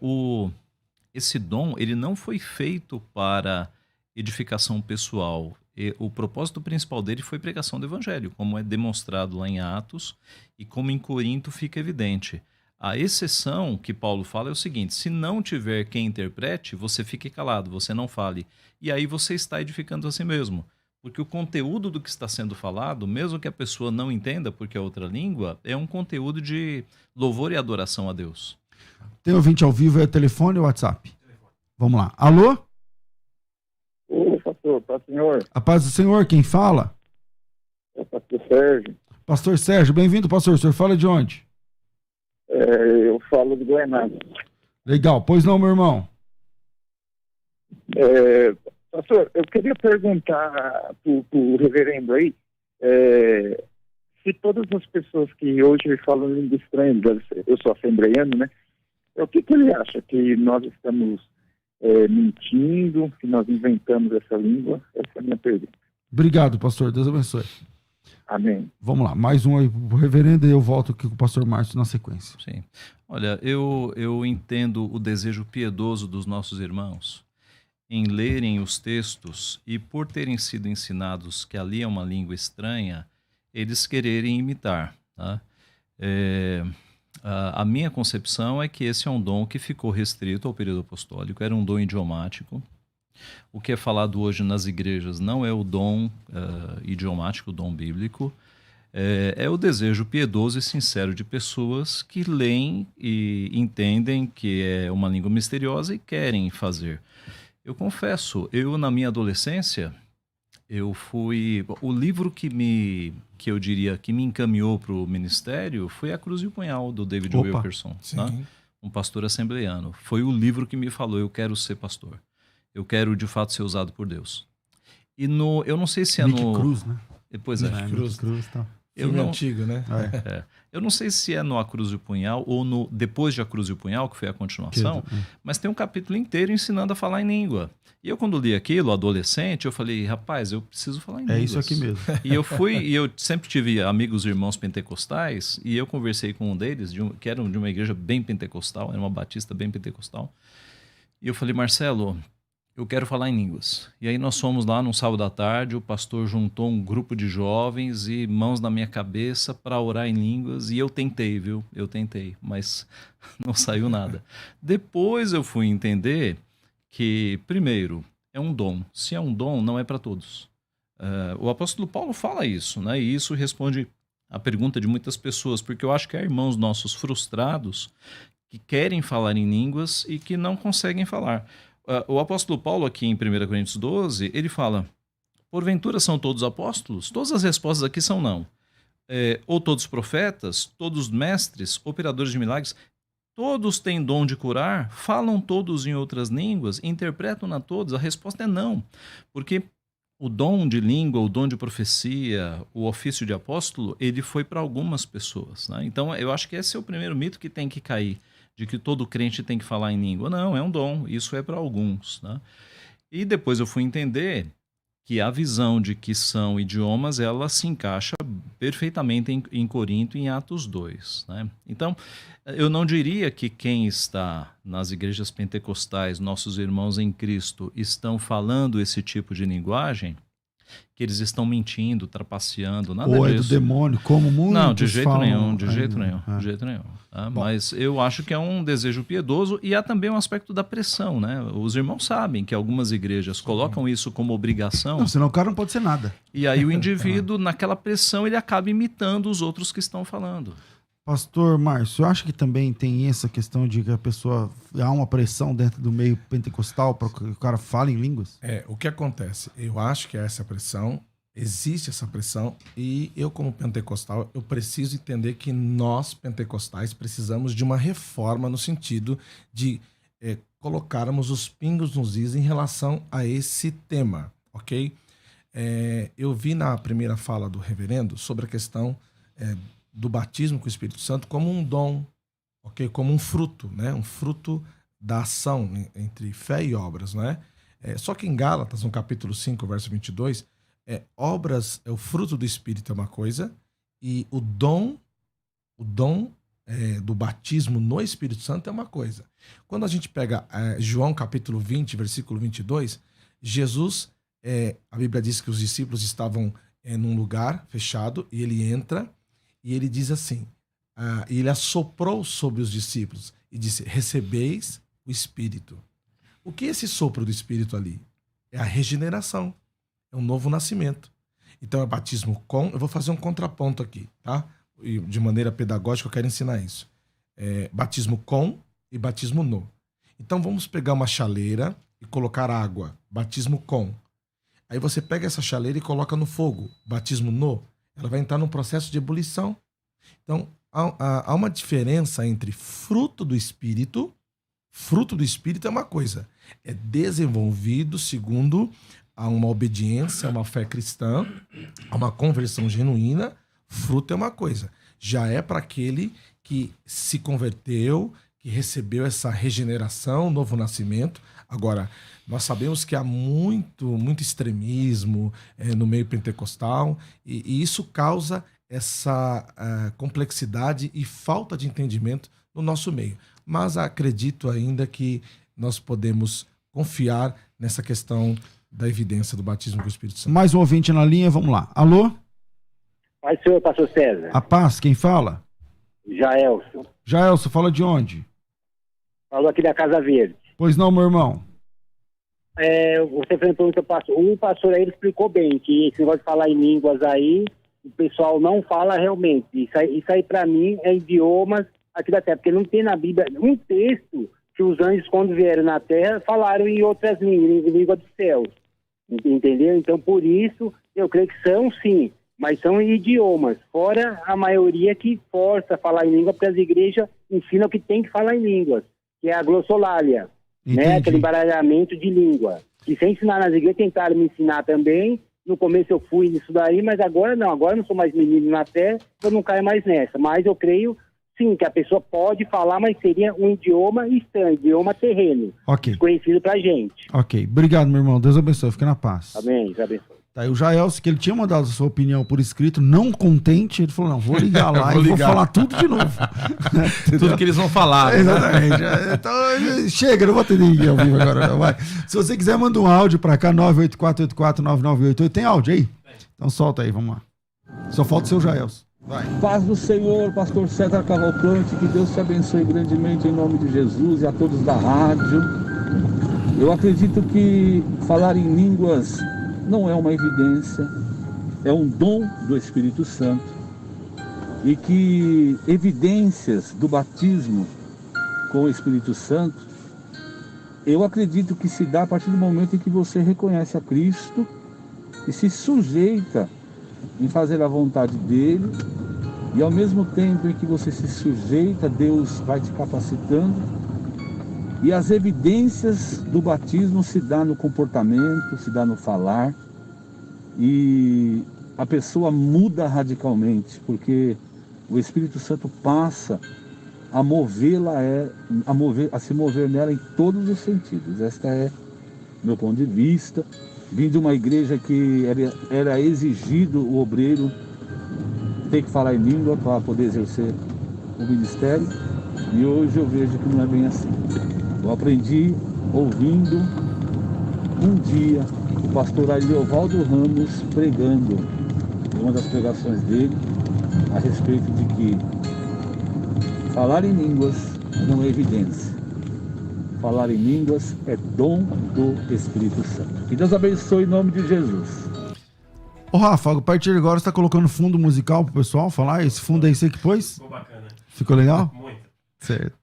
esse dom ele não foi feito para edificação pessoal. O propósito principal dele foi pregação do evangelho, como é demonstrado lá em Atos e como em Corinto fica evidente. A exceção que Paulo fala é o seguinte: se não tiver quem interprete, você fique calado, você não fale. E aí você está edificando a si mesmo. Porque o conteúdo do que está sendo falado, mesmo que a pessoa não entenda porque é outra língua, é um conteúdo de louvor e adoração a Deus. Tem ouvinte ao vivo, é telefone ou WhatsApp? Vamos lá. Alô? Ô, pastor, paz do Senhor. A paz do Senhor, quem fala? É o pastor Sérgio. Pastor Sérgio, bem-vindo, pastor. O senhor fala de onde? Eu falo de Goiânia. Legal. Pois não, meu irmão? Pastor, eu queria perguntar para o reverendo aí, se todas as pessoas que hoje falam língua estranha, eu sou assembleiano, né? O que ele acha? Que nós estamos mentindo, que nós inventamos essa língua? Essa é a minha pergunta. Obrigado, pastor. Deus abençoe. Amém. Vamos lá, mais um aí pro reverendo e eu volto aqui com o pastor Márcio na sequência. Sim. Olha, eu entendo o desejo piedoso dos nossos irmãos em lerem os textos e, por terem sido ensinados que ali é uma língua estranha, eles quererem imitar. Tá? A minha concepção é que esse é um dom que ficou restrito ao período apostólico, era um dom idiomático. O que é falado hoje nas igrejas não é o dom idiomático, o dom bíblico, é o desejo piedoso e sincero de pessoas que leem e entendem que é uma língua misteriosa e querem fazer. Eu confesso, na minha adolescência, o livro que eu diria que me encaminhou para o ministério foi A Cruz e o Punhal, do David Wilkerson, tá? Um pastor assembleiano. Foi o livro que me falou, eu quero ser pastor. Eu quero, de fato, ser usado por Deus. E eu não sei se é Nick Cruz, né? Pois é. Cruz, tá. Filme antigo, né? Eu não sei se é no A Cruz e o Punhal ou depois de A Cruz e o Punhal, que foi a continuação, mas tem um capítulo inteiro ensinando a falar em língua. E eu, quando li aquilo, adolescente, eu falei, rapaz, eu preciso falar em língua. É isso aqui mesmo. E eu sempre tive amigos irmãos pentecostais, e eu conversei com um deles, que era de uma igreja bem pentecostal, era uma batista bem pentecostal. E eu falei, Marcelo, eu quero falar em línguas. E aí nós fomos lá num sábado à tarde, o pastor juntou um grupo de jovens e mãos na minha cabeça para orar em línguas. E eu tentei, viu? Eu tentei, mas não saiu nada. Depois eu fui entender que, primeiro, é um dom. Se é um dom, não é para todos. O apóstolo Paulo fala isso, né? E isso responde à pergunta de muitas pessoas, porque eu acho que há irmãos nossos frustrados que querem falar em línguas e que não conseguem falar. O apóstolo Paulo, aqui em 1 Coríntios 12, ele fala, porventura são todos apóstolos? Todas as respostas aqui são não. Ou todos profetas, todos mestres, operadores de milagres, todos têm dom de curar, falam todos em outras línguas, interpretam a todos? A resposta é não, porque o dom de língua, o dom de profecia, o ofício de apóstolo, ele foi para algumas pessoas, né? Então, eu acho que esse é o primeiro mito que tem que cair, de que todo crente tem que falar em língua. Não, é um dom, isso é para alguns, né? E depois eu fui entender que a visão de que são idiomas, ela se encaixa perfeitamente em Corinto, em Atos 2, né? Então, eu não diria que quem está nas igrejas pentecostais, nossos irmãos em Cristo, estão falando esse tipo de linguagem, que eles estão mentindo, trapaceando, nada disso. Ou é do demônio, como muitos Não, de jeito falam. nenhum, de jeito nenhum. Tá? Mas eu acho que é um desejo piedoso e há também um aspecto da pressão, né? Os irmãos sabem que algumas igrejas colocam isso como obrigação. Não, senão o cara não pode ser nada. E aí o indivíduo, naquela pressão, ele acaba imitando os outros que estão falando. Pastor Márcio, eu acho que também tem essa questão de que a pessoa... Há uma pressão dentro do meio pentecostal para que o cara fale em línguas? O que acontece? Eu acho que essa pressão, existe essa pressão, e eu, como pentecostal, eu preciso entender que nós, pentecostais, precisamos de uma reforma no sentido de colocarmos os pingos nos is em relação a esse tema, ok? Eu vi na primeira fala do reverendo sobre a questão do batismo com o Espírito Santo como um dom, ok? Como um fruto, né? Um fruto da ação entre fé e obras, né? Só que em Gálatas, no capítulo 5, verso 22, obras, o fruto do Espírito é uma coisa, e o dom do batismo no Espírito Santo é uma coisa. Quando a gente pega João capítulo 20, versículo 22, Jesus, a Bíblia diz que os discípulos estavam num lugar fechado, e ele entra, e ele diz assim, e ele assoprou sobre os discípulos e disse, recebeis o Espírito. O que é esse sopro do Espírito ali? É a regeneração, é um novo nascimento. Então é batismo com, eu vou fazer um contraponto aqui, tá? E de maneira pedagógica eu quero ensinar isso. Batismo com e batismo no. Então vamos pegar uma chaleira e colocar água, batismo com. Aí você pega essa chaleira e coloca no fogo, batismo no. ela vai entrar num processo de ebulição. Então, há uma diferença entre fruto do Espírito. Fruto do Espírito é uma coisa, é desenvolvido segundo a uma obediência, a uma fé cristã, a uma conversão genuína. Fruto é uma coisa, já é para aquele que se converteu, que recebeu essa regeneração, novo nascimento. Agora, nós sabemos que há muito extremismo no meio pentecostal, e isso causa essa complexidade e falta de entendimento no nosso meio. Mas acredito ainda que nós podemos confiar nessa questão da evidência do batismo com o Espírito Santo. Mais um ouvinte na linha, vamos lá. Alô? Pai, senhor, pastor César. A paz, quem fala? Jaelson. Jaelson, fala de onde? Falou aqui da Casa Verde. Pois não, meu irmão. Você fez uma pergunta, o pastor aí explicou bem que esse negócio de falar em línguas aí, o pessoal não fala realmente. Isso aí para mim é idiomas aqui da Terra, porque não tem na Bíblia um texto que os anjos, quando vieram na Terra, falaram em outras línguas, em língua dos céus. Entendeu? Então, por isso, eu creio que são sim, mas são idiomas, fora a maioria que força a falar em língua, porque as igrejas ensinam que tem que falar em línguas, que é a glossolalia, né? Aquele embaralhamento de língua. E sem ensinar nas igrejas, tentaram me ensinar também. No começo eu fui nisso daí, mas agora eu não sou mais menino na fé, eu não caio mais nessa. Mas eu creio, sim, que a pessoa pode falar, mas seria um idioma estranho, idioma terreno, desconhecido pra gente. Ok, obrigado, meu irmão, Deus abençoe, fica na paz. Amém, Deus abençoe. Tá aí o Jaelson, que ele tinha mandado a sua opinião por escrito, não contente, ele falou, não, vou ligar lá e vou falar tudo de novo. Tudo que eles vão falar. Né? Exatamente. Então, chega, não vou atender ninguém ao vivo agora. Não, vai. Se você quiser, manda um áudio pra cá, 984849988. Tem áudio aí? Então solta aí, vamos lá. Só falta o seu Jaelson. Vai. Paz do Senhor, pastor César Cavalcante, que Deus te abençoe grandemente em nome de Jesus e a todos da rádio. Eu acredito que falar em línguas não é uma evidência, é um dom do Espírito Santo, e que evidências do batismo com o Espírito Santo, eu acredito que se dá a partir do momento em que você reconhece a Cristo e se sujeita em fazer a vontade dele, e ao mesmo tempo em que você se sujeita, Deus vai te capacitando, e as evidências do batismo se dá no comportamento, se dá no falar, e a pessoa muda radicalmente, porque o Espírito Santo passa a movê-la, a se mover nela em todos os sentidos. Esta é meu ponto de vista. Vim de uma igreja que era exigido o obreiro ter que falar em língua para poder exercer o ministério, e hoje eu vejo que não é bem assim. Eu aprendi ouvindo um dia o pastor Ariovaldo Ramos pregando, uma das pregações dele, a respeito de que falar em línguas não é evidência. Falar em línguas é dom do Espírito Santo. Que Deus abençoe em nome de Jesus. Ô Rafa, a partir de agora você tá colocando fundo musical pro pessoal falar? Esse fundo aí você que pôs? Ficou bacana. Ficou legal? Muito. Certo.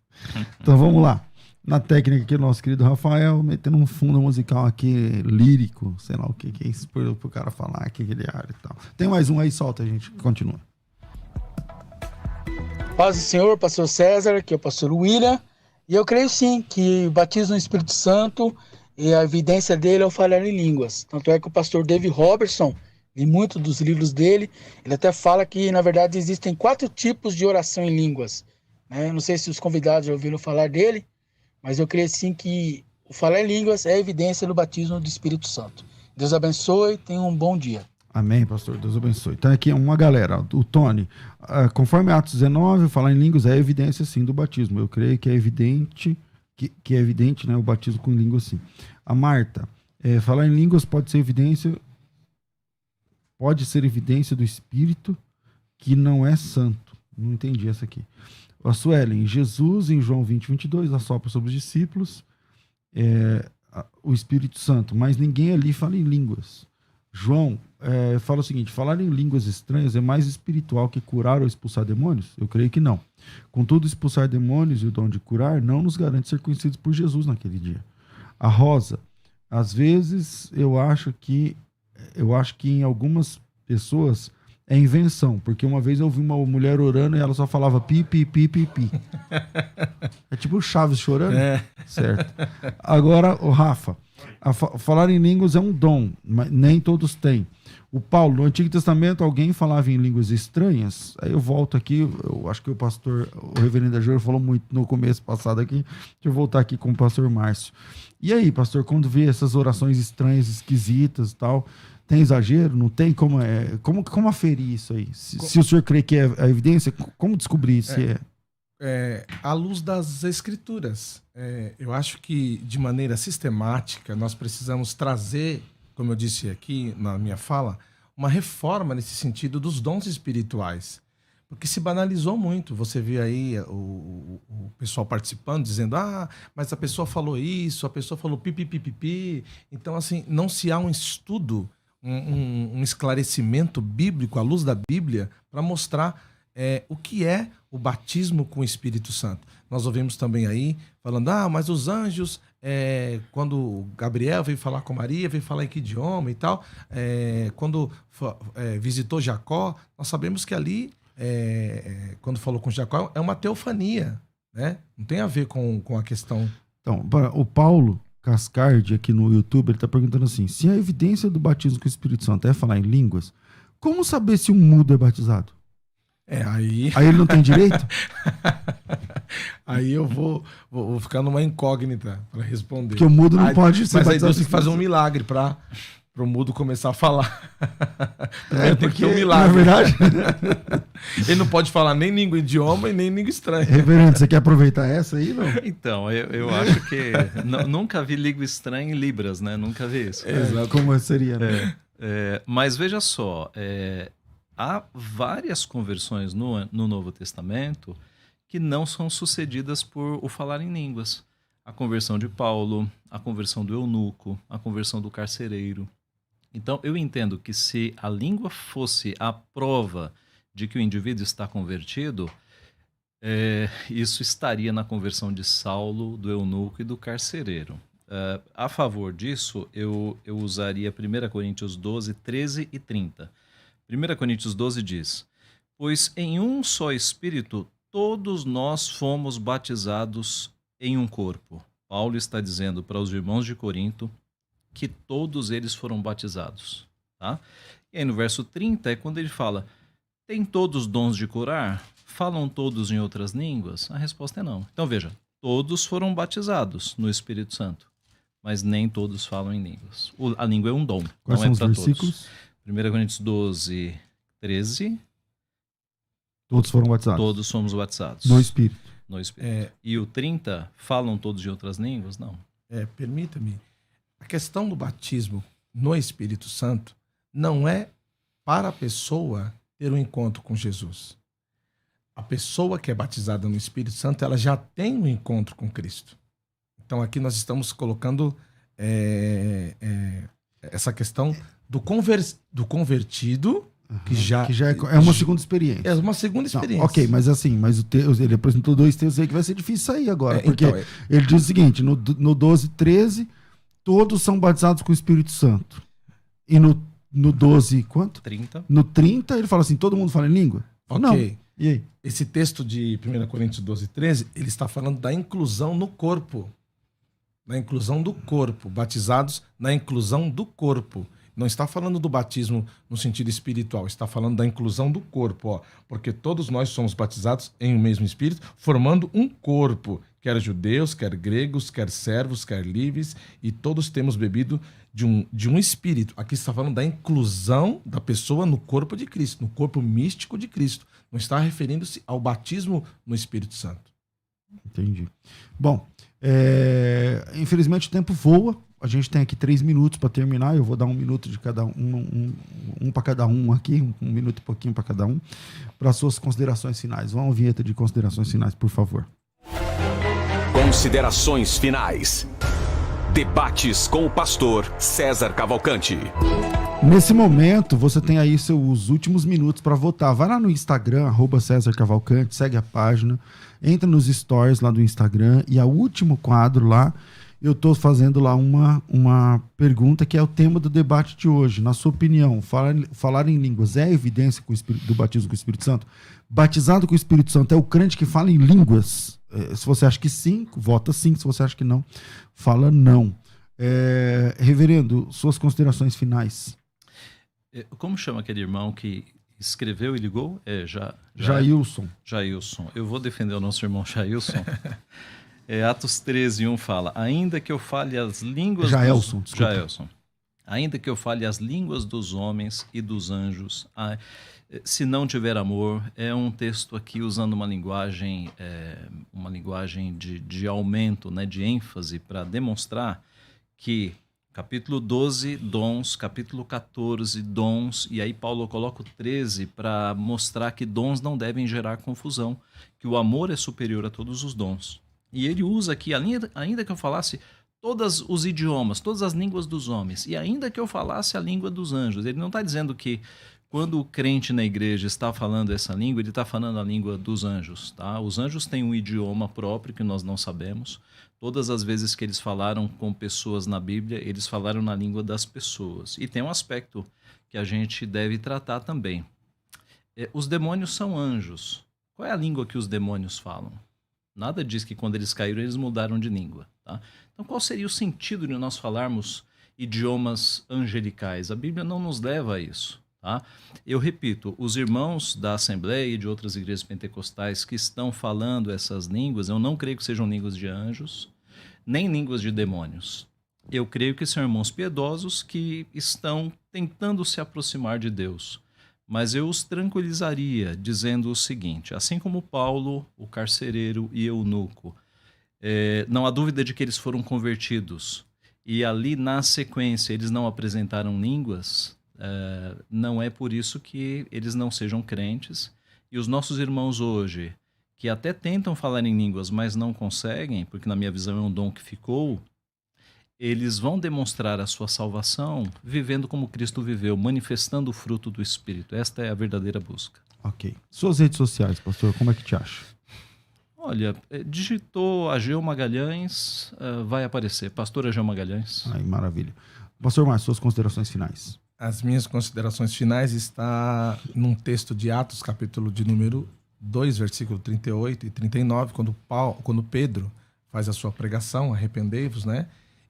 Então vamos lá. Na técnica aqui, nosso querido Rafael, metendo um fundo musical aqui, lírico, sei lá o que é isso, pro cara falar, que ele é e tal. Tem mais um aí, solta, a gente continua. Paz do Senhor, pastor César, aqui é o pastor William, e eu creio sim que o batismo no Espírito Santo e a evidência dele é o falar em línguas. Tanto é que o pastor David Robertson, em muitos dos livros dele, ele até fala que, na verdade, existem 4 tipos de oração em línguas. Não sei se os convidados já ouviram falar dele, mas eu creio sim que o falar em línguas é a evidência do batismo do Espírito Santo. Deus abençoe, tenha um bom dia. Amém, pastor, Deus abençoe. Então aqui uma galera, o Tony, conforme Atos 19, falar em línguas é evidência sim do batismo. Eu creio que é evidente, que é evidente, né, o batismo com língua sim. A Marta, falar em línguas pode ser evidência do Espírito que não é santo. Não entendi essa aqui. A Suelen, Jesus em João 20:22 assopra sobre os discípulos o Espírito Santo, mas ninguém ali fala em línguas. João fala o seguinte: falar em línguas estranhas é mais espiritual que curar ou expulsar demônios? Eu creio que não. Contudo, expulsar demônios e o dom de curar não nos garante ser conhecidos por Jesus naquele dia. A Rosa, às vezes eu acho que em algumas pessoas é invenção, porque uma vez eu vi uma mulher orando e ela só falava pi, pi, pi, pi, pi. É tipo o Chaves chorando? Certo. Agora, o Rafa, falar em línguas é um dom, mas nem todos têm. O Paulo, no Antigo Testamento, alguém falava em línguas estranhas? Aí eu volto aqui, eu acho que o reverendo Ajor falou muito no começo passado aqui, deixa eu voltar aqui com o pastor Márcio. E aí, pastor, quando vê essas orações estranhas, esquisitas e tal, tem exagero? Não tem? Como aferir isso aí? Se o senhor crê que é a evidência, como descobrir se é? À luz das escrituras. Eu acho que, de maneira sistemática, nós precisamos trazer, como eu disse aqui na minha fala, uma reforma nesse sentido dos dons espirituais. Porque se banalizou muito. Você vê aí o pessoal participando, dizendo, mas a pessoa falou isso, a pessoa falou pipi. Então, assim, não se há um estudo, um esclarecimento bíblico, à luz da Bíblia, para mostrar o que é o batismo com o Espírito Santo. Nós ouvimos também aí, falando, mas os anjos, quando Gabriel veio falar com Maria, veio falar em que idioma e tal, quando visitou Jacó, nós sabemos que ali, quando falou com Jacó, é uma teofania, né? Não tem a ver com a questão... Então, o Paulo Cascardi, aqui no YouTube, ele está perguntando assim, se a evidência do batismo com o Espírito Santo é falar em línguas, como saber se um mudo é batizado? Aí ele não tem direito? Aí eu vou ficar numa incógnita para responder. Porque o mudo não pode ser batizado. Mas aí Deus tem assim, que fazer um milagre para o mudo começar a falar. Tem que ter um milagre. Na verdade, ele não pode falar nem língua idioma e nem língua estranha. Reverendo, você quer aproveitar essa aí, não? Então, eu acho que nunca vi língua estranha em Libras, né? Nunca vi isso. Exato. Como seria, né? Mas veja só, há várias conversões no Novo Testamento que não são sucedidas por o falar em línguas. A conversão de Paulo, a conversão do eunuco, a conversão do carcereiro. Então, eu entendo que se a língua fosse a prova de que o indivíduo está convertido, isso estaria na conversão de Saulo, do eunuco e do carcereiro. A favor disso, eu usaria 1 Coríntios 12, 13 e 30. 1 Coríntios 12 diz, pois em um só Espírito todos nós fomos batizados em um corpo. Paulo está dizendo para os irmãos de Corinto que todos eles foram batizados. Tá? E aí no verso 30 é quando ele fala, tem todos dons de curar? Falam todos em outras línguas? A resposta é não. Então veja, todos foram batizados no Espírito Santo, mas nem todos falam em línguas. A língua é um dom. Quais são os versículos? 1 Coríntios 12, 13. Todos foram batizados. Todos somos batizados. No Espírito. No Espírito. E o 30, falam todos de outras línguas? Não. Permita-me. A questão do batismo no Espírito Santo não é para a pessoa ter um encontro com Jesus. A pessoa que é batizada no Espírito Santo, ela já tem um encontro com Cristo. Então aqui nós estamos colocando essa questão do convertido, que já é uma segunda experiência. É uma segunda experiência. Não, ok, mas assim, ele apresentou 2 textos aí que vai ser difícil sair agora. Porque ele diz o seguinte, no 12, 13, todos são batizados com o Espírito Santo. E no 12, quanto? 30. No 30, ele fala assim, todo mundo fala em língua? Ok. Não. E aí? Esse texto de 1 Coríntios 12, 13, ele está falando da inclusão no corpo. Na inclusão do corpo. Batizados na inclusão do corpo. Não está falando do batismo no sentido espiritual, está falando da inclusão do corpo, porque todos nós somos batizados em um mesmo Espírito, formando um corpo, quer judeus, quer gregos, quer servos, quer livres, e todos temos bebido de um Espírito. Aqui está falando da inclusão da pessoa no corpo de Cristo, no corpo místico de Cristo. Não está referindo-se ao batismo no Espírito Santo. Entendi. Bom, infelizmente o tempo voa. A gente tem aqui 3 minutos para terminar. Eu vou dar 1 minuto de cada um para cada um aqui, 1 minuto e pouquinho para cada um, para suas considerações finais. Vamos à vinheta de considerações finais, por favor. Considerações finais. Debates com o pastor César Cavalcante. Nesse momento, você tem aí os últimos minutos para votar. Vai lá no Instagram, @César Cavalcante, segue a página, entra nos stories lá do Instagram e o último quadro lá, eu estou fazendo lá uma pergunta que é o tema do debate de hoje. Na sua opinião, falar em línguas é evidência do batismo com o Espírito Santo? Batizado com o Espírito Santo é o crente que fala em línguas? Se você acha que sim, vota sim. Se você acha que não, fala não. Reverendo, suas considerações finais. Como chama aquele irmão que escreveu e ligou? Jailson. Jailson. Eu vou defender o nosso irmão Jailson. Atos 13:1 fala: ainda que eu fale as línguas Jaelson. Ainda que eu fale as línguas dos homens e dos anjos, se não tiver amor. É um texto aqui usando uma linguagem de aumento, né, de ênfase, para demonstrar que capítulo 12, dons, capítulo 14, dons, e aí Paulo coloca o 13 para mostrar que dons não devem gerar confusão, que o amor é superior a todos os dons. E ele usa aqui, ainda que eu falasse todos os idiomas, todas as línguas dos homens, e ainda que eu falasse a língua dos anjos. Ele não está dizendo que quando o crente na igreja está falando essa língua, ele está falando a língua dos anjos. Tá? Os anjos têm um idioma próprio que nós não sabemos. Todas as vezes que eles falaram com pessoas na Bíblia, eles falaram na língua das pessoas. E tem um aspecto que a gente deve tratar também. Os demônios são anjos. Qual é a língua que os demônios falam? Nada diz que quando eles caíram, eles mudaram de língua. Tá? Então, qual seria o sentido de nós falarmos idiomas angelicais? A Bíblia não nos leva a isso. Tá? Eu repito, os irmãos da Assembleia e de outras igrejas pentecostais que estão falando essas línguas, eu não creio que sejam línguas de anjos, nem línguas de demônios. Eu creio que são irmãos piedosos que estão tentando se aproximar de Deus. Mas eu os tranquilizaria dizendo o seguinte: assim como Paulo, o carcereiro e eunuco, não há dúvida de que eles foram convertidos e ali na sequência eles não apresentaram línguas, não é por isso que eles não sejam crentes. E os nossos irmãos hoje, que até tentam falar em línguas, mas não conseguem, porque na minha visão é um dom que ficou, eles vão demonstrar a sua salvação vivendo como Cristo viveu, manifestando o fruto do Espírito. Esta é a verdadeira busca. Ok. Suas redes sociais, pastor, como é que te acha? Olha, digitou Ageu Magalhães, vai aparecer. Pastor Ageu Magalhães. Ai, maravilha. Pastor Márcio, suas considerações finais. As minhas considerações finais está num texto de Atos, capítulo de número 2, versículo 38 e 39, quando Pedro faz a sua pregação, arrependei-vos, né?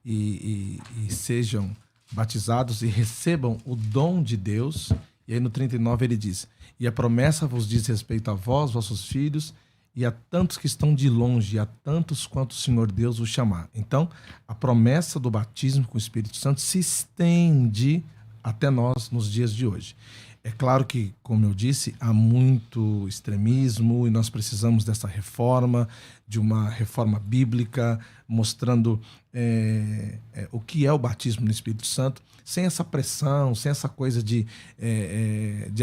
E sejam batizados e recebam o dom de Deus. E aí no 39 ele diz: e a promessa vos diz respeito a vós, vossos filhos, e a tantos que estão de longe, e a tantos quanto o Senhor Deus os chamar. Então, a promessa do batismo com o Espírito Santo se estende até nós nos dias de hoje. É claro que, como eu disse, há muito extremismo e nós precisamos dessa reforma, de uma reforma bíblica, mostrando o que é o batismo no Espírito Santo, sem essa pressão, sem essa coisa de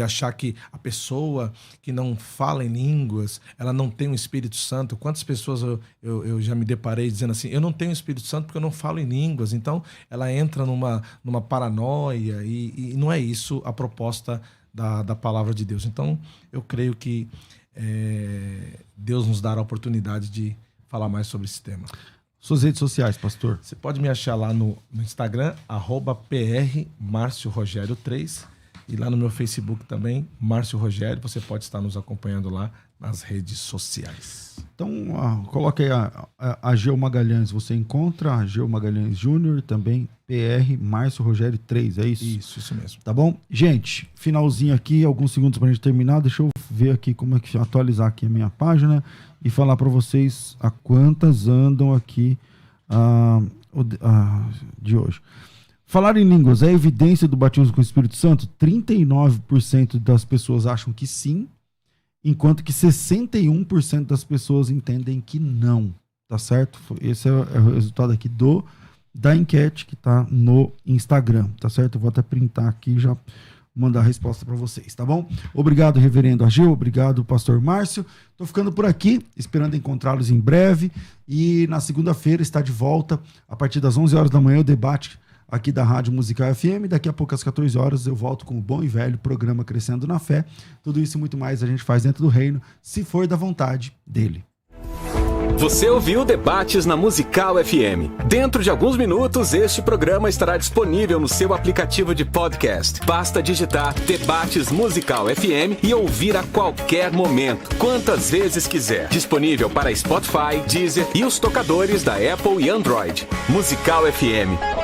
achar que a pessoa que não fala em línguas, ela não tem o Espírito Santo. Quantas pessoas eu já me deparei dizendo assim: eu não tenho o Espírito Santo porque eu não falo em línguas. Então ela entra numa paranoia e não é isso a proposta da palavra de Deus. Então eu creio que Deus nos dará a oportunidade de falar mais sobre esse tema. Suas redes sociais, pastor. Você pode me achar lá no Instagram, @PRMárcioRogério3, e lá no meu Facebook também, Márcio Rogério. Você pode estar nos acompanhando lá nas redes sociais. Então, coloca aí a Ageu Magalhães, você encontra, Ageu Magalhães Júnior, também PR Márcio Rogério 3, é isso? Isso mesmo. Tá bom? Gente, finalzinho aqui, alguns segundos pra gente terminar, deixa eu ver aqui como é que atualizar aqui a minha página e falar para vocês a quantas andam aqui de hoje. Falar em línguas é evidência do batismo com o Espírito Santo? 39% das pessoas acham que sim, enquanto que 61% das pessoas entendem que não, tá certo? Esse é o resultado aqui da enquete que tá no Instagram, tá certo? Eu vou até printar aqui e já mandar a resposta para vocês, tá bom? Obrigado, reverendo Ageu, obrigado, pastor Márcio. Tô ficando por aqui, esperando encontrá-los em breve, e na segunda-feira está de volta, a partir das 11 horas da manhã, o debate aqui da Rádio Musical FM. Daqui a pouco, às 14 horas, eu volto com o bom e velho programa Crescendo na Fé. Tudo isso e muito mais a gente faz dentro do reino, se for da vontade dele. Você ouviu Debates na Musical FM. Dentro de alguns minutos, este programa estará disponível no seu aplicativo de podcast. Basta digitar Debates Musical FM e ouvir a qualquer momento, quantas vezes quiser. Disponível para Spotify, Deezer e os tocadores da Apple e Android. Musical FM.